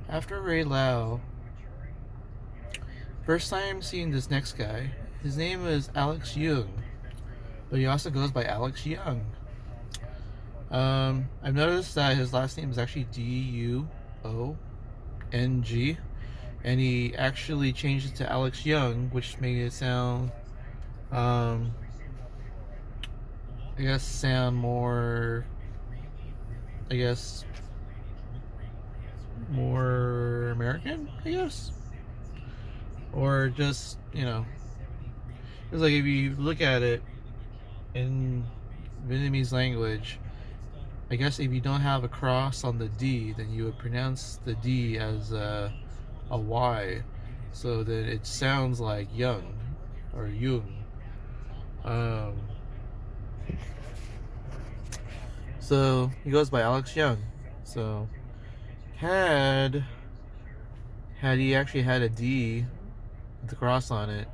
After Ray Lau, first time seeing this next guy. His name is Alex Young, but he also goes by Alex Young. I've noticed that his last name is actually Duong, and he actually changed it to Alex Young, which made it sound, um, I guess, sound more, I guess, more American, I guess, or just it's like if you look at it in Vietnamese language, I guess if you don't have a cross on the D, then you would pronounce the D as a Y, so that it sounds like young or Jung. Um, so he goes by Alex Young. So had had he actually had a D with the cross on it,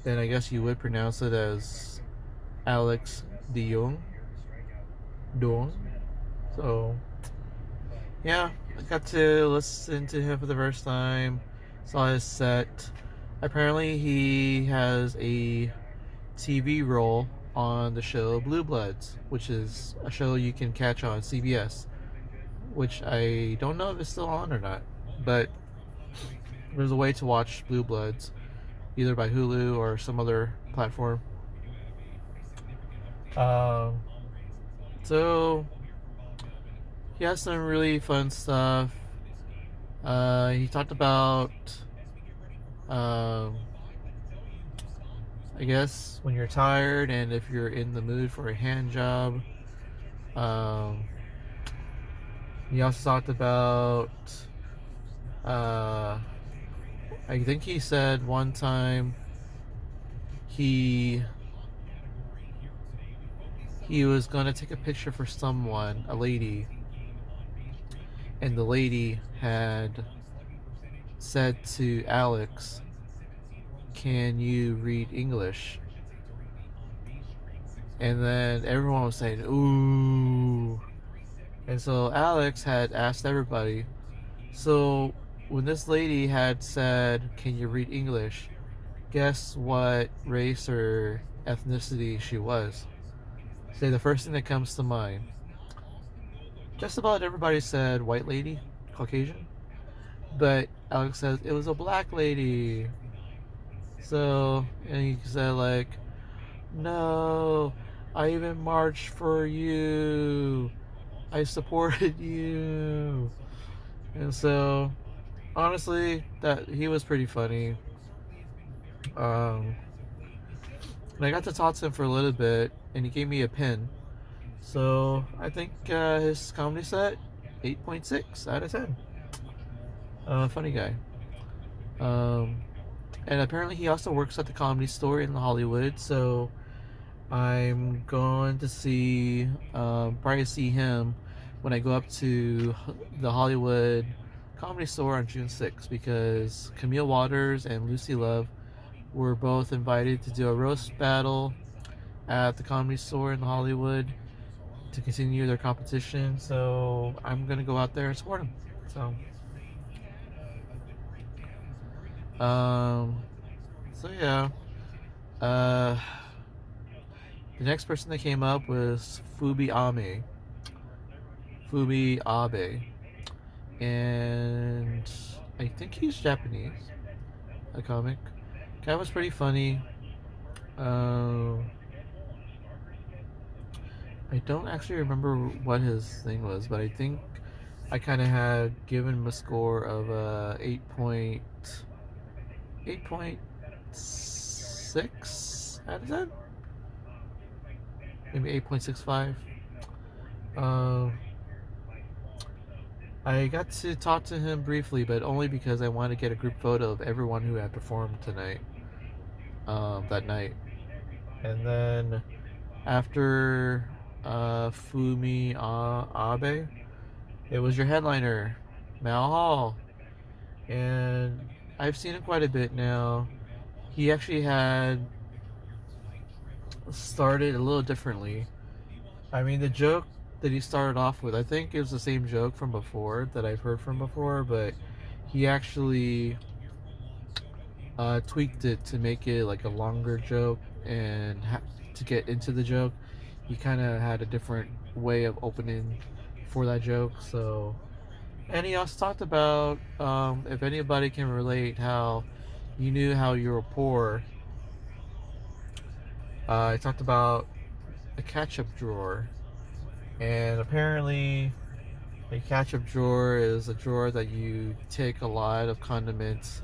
then I guess you would pronounce it as Alex De Jong. Dong. So yeah, I got to listen to him for the first time. Saw his set. Apparently, he has a TV role on the show Blue Bloods, which is a show you can catch on CBS, which I don't know if it's still on or not, but there's a way to watch Blue Bloods either by Hulu or some other platform. Um, so he has some really fun stuff. He talked about, um, I guess, when you're tired and if you're in the mood for a hand job. Um, he also talked about, uh, I think he said one time he was going to take a picture for someone, a lady, and the lady had said to Alex, "Can you read English?" And then everyone was saying, "Ooh." And so Alex had asked everybody, so when this lady had said, "Can you read English?" guess what race or ethnicity she was? Say the first thing that comes to mind. Just about everybody said white lady, Caucasian. But Alex says it was a black lady. So, and he said, like, "No, I even marched for you. I supported you." And so, honestly, that he was pretty funny. Um, and I got to talk to him for a little bit, and he gave me a pin. So I think his comedy set 8.6 out of 10. Funny guy. Um, and apparently he also works at the Comedy Store in Hollywood. So I'm going to probably see him when I go up to the Hollywood Comedy Store on June 6th, because Camille Waters and Lucy Love were both invited to do a roast battle at the Comedy Store in Hollywood to continue their competition. So I'm gonna go out there and support them. Um, so yeah. Uh, the next person that came up was Fubi Abe, and I think he's Japanese. A comic. Guy was pretty funny. Um, I don't actually remember what his thing was, but I think I kind of had given him a score of 8.6 out of 10, maybe 8.65. Um, I got to talk to him briefly, but only because I wanted to get a group photo of everyone who had performed tonight, that night. And then after Fumi Abe, it was your headliner, Mal Hall. And I've seen him quite a bit now. He actually had started a little differently. I mean, the joke that he started off with. I think it was the same joke from before that I've heard from before, but he actually tweaked it to make it like a longer joke, and to get into the joke, he kind of had a different way of opening for that joke. So, and he also talked about if anybody can relate how you knew how you were poor. I talked about a ketchup drawer, and apparently a ketchup drawer is a drawer that you take a lot of condiments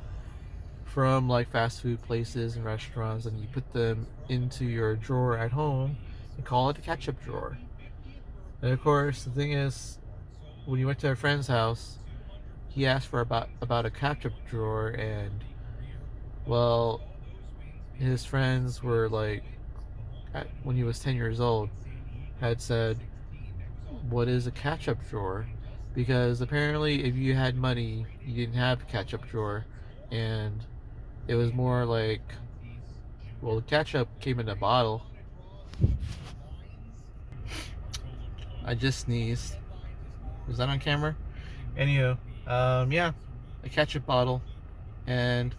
from like fast food places and restaurants, and you put them into your drawer at home and call it a ketchup drawer. And of course, the thing is, when you went to a friend's house, he asked for about a ketchup drawer, and well, his friends were like, when he was 10 years old, had said, "What is a ketchup drawer?" Because apparently, if you had money, you didn't have a ketchup drawer, and it was more like, well, the ketchup came in a bottle. I just sneezed. Was that on camera? Anywho, yeah, a ketchup bottle, and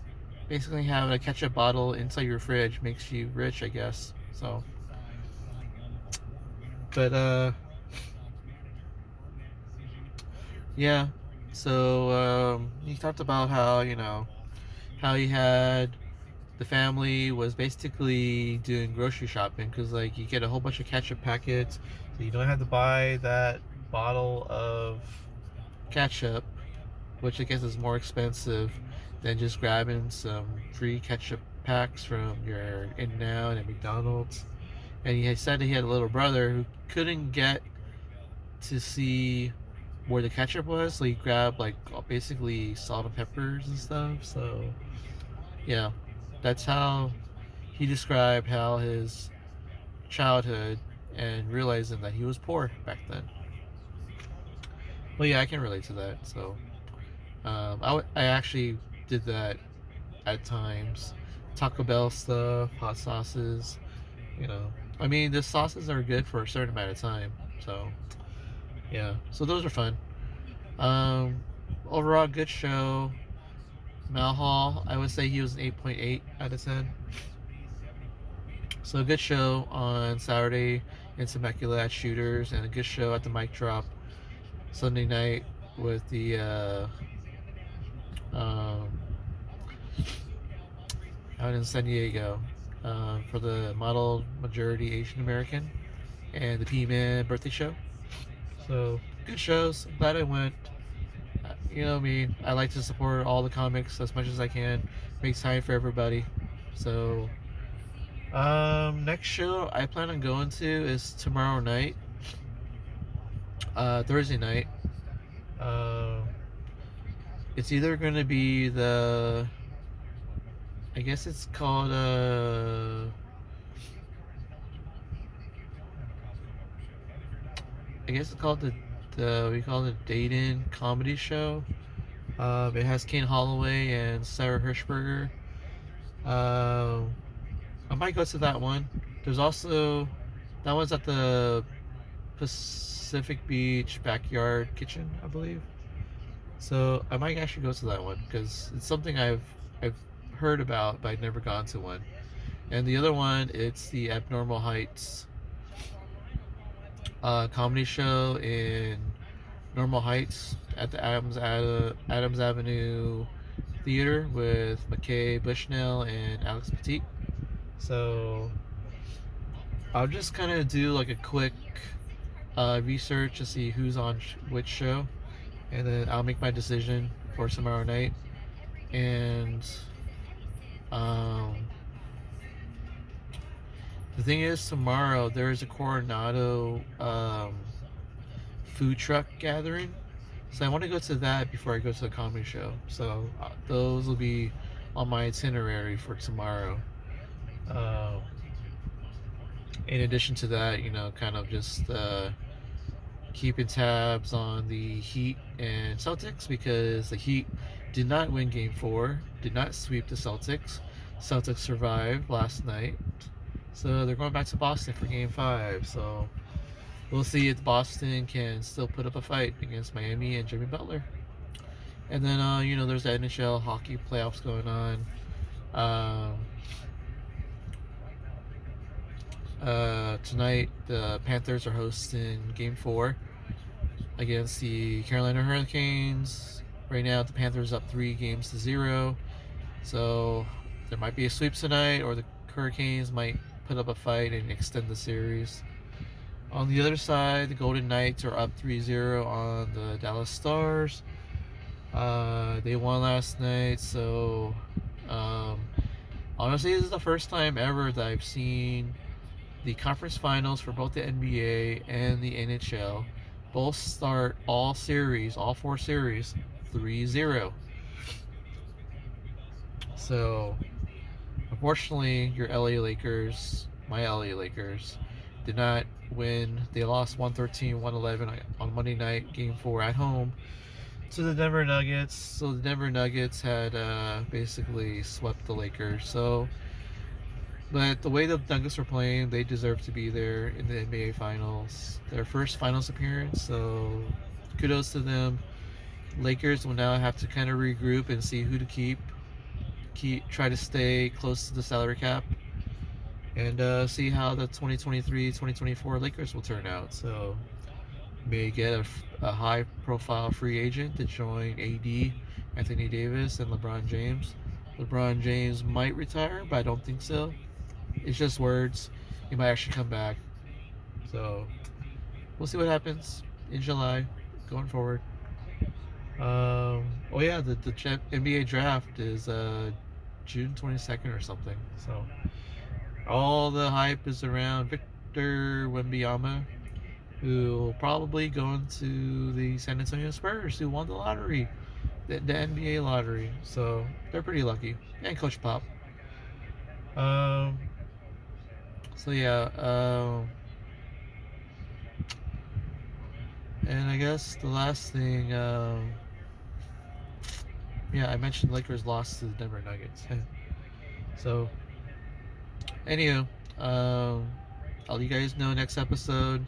basically having a ketchup bottle inside your fridge makes you rich, I guess. So, but yeah. So he talked about how how he had the family was basically doing grocery shopping, because like you get a whole bunch of ketchup packets, so you don't have to buy that bottle of ketchup, which I guess is more expensive than just grabbing some free ketchup packs from your In-N-Out and McDonald's. And he had said he had a little brother who couldn't get to see where the ketchup was, so he grabbed like basically salt and peppers and stuff. So yeah, that's how he described how his childhood, and realizing that he was poor back then. Well, yeah, I can relate to that. So I actually did that at times. Taco Bell stuff, hot sauces. I mean, the sauces are good for a certain amount of time. So yeah, so those are fun. Um, Overall, good show. Mel Hall, I would say he was an 8.8 out of 10. So a good show on Saturday in Temecula at Shooters, and a good show at the Mic Drop Sunday night with the um, out in San Diego for the Model Majority Asian American and the pman birthday show. So good shows. I'm glad I went. You know me, I like to support all the comics as much as I can. Make time for everybody. So next show I plan on going to is tomorrow night, Thursday night. Uh, it's either going to be I guess it's called we call it Dayton Comedy Show. It has Kane Holloway and Sarah Hirschberger. I might go to that one. There's also that one's at the Pacific Beach Backyard Kitchen, I believe. So I might actually go to that one because it's something I've heard about, but I've never gone to one. And the other one, it's the Abnormal Heights comedy show in Normal Heights at the Adams Avenue Theater with McKay Bushnell and Alex Petit. So I'll just kind of do like a quick research to see who's on which show, and then I'll make my decision for tomorrow night. And the thing is, tomorrow there's a Coronado food truck gathering, so I want to go to that before I go to the comedy show. So those will be on my itinerary for tomorrow. In addition to that, kind of just keeping tabs on the Heat and Celtics, because the Heat did not win Game 4, did not sweep the Celtics. Celtics survived last night, so they're going back to Boston for Game 5. So we'll see if Boston can still put up a fight against Miami and Jimmy Butler. And then, there's the NHL hockey playoffs going on. Um, Tonight, the Panthers are hosting Game 4 against the Carolina Hurricanes. Right now, the Panthers up 3-0. So there might be a sweep tonight, or the Hurricanes might put up a fight and extend the series. On the other side, the Golden Knights are up 3-0 on the Dallas Stars. They won last night, so um, honestly, this is the first time ever that I've seen the conference finals for both the NBA and the NHL both start all 4 series, 3-0. So, unfortunately, your LA Lakers, my LA Lakers, did not win. They lost 113-111 on Monday night, Game 4 at home to the Denver Nuggets. So the Denver Nuggets had basically swept the Lakers. But the way the Nuggets were playing, they deserve to be there in the NBA Finals. Their first Finals appearance, so kudos to them. Lakers will now have to kind of regroup and see who to keep. Try to stay close to the salary cap, and see how the 2023-2024 Lakers will turn out. So may get a high-profile free agent to join AD, Anthony Davis, and LeBron James. LeBron James might retire, but I don't think so. It's just words. He might actually come back. So we'll see what happens in July going forward. Oh yeah, the NBA draft is June 22nd or something. So all the hype is around Victor Wembanyama, who will probably go into the San Antonio Spurs, who won the lottery, the NBA lottery. So they're pretty lucky. And Coach Pop. So yeah. And I guess the last thing, I mentioned Lakers lost to the Denver Nuggets. So, anywho, I'll let you guys know next episode.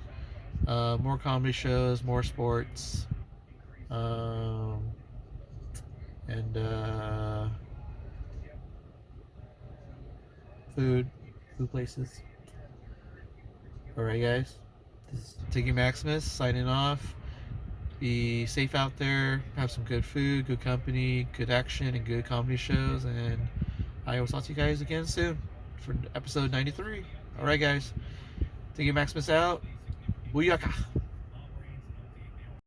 More comedy shows, more sports, and food places. Alright, guys. This is Tiggy Maximus signing off. Be safe out there. Have some good food, good company, good action, and good comedy shows. And I will talk to you guys again soon for episode 93. Alright, guys. Tiggy Maximus out. Booyaka.